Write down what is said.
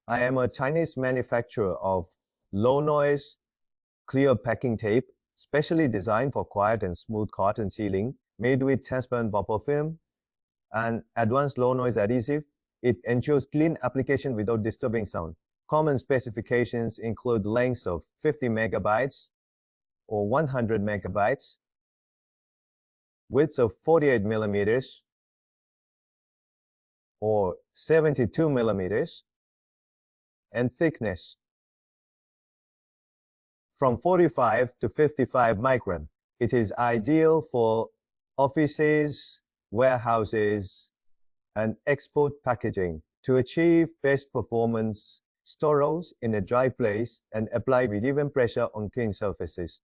I am a Chinese manufacturer of low-noise, clear packing tape, specially designed for quiet and smooth cotton sealing, made with transparent bopper film and advanced low-noise adhesive. It ensures clean application without disturbing sound. Common specifications include lengths of 50 megabytes or 100 megabytes, widths of 48 millimeters or 72 millimeters, and thickness from 45 to 55 micron. It is ideal for offices, warehouses, and export packaging. To achieve best performance, store rolls in a dry place and apply with even pressure on clean surfaces.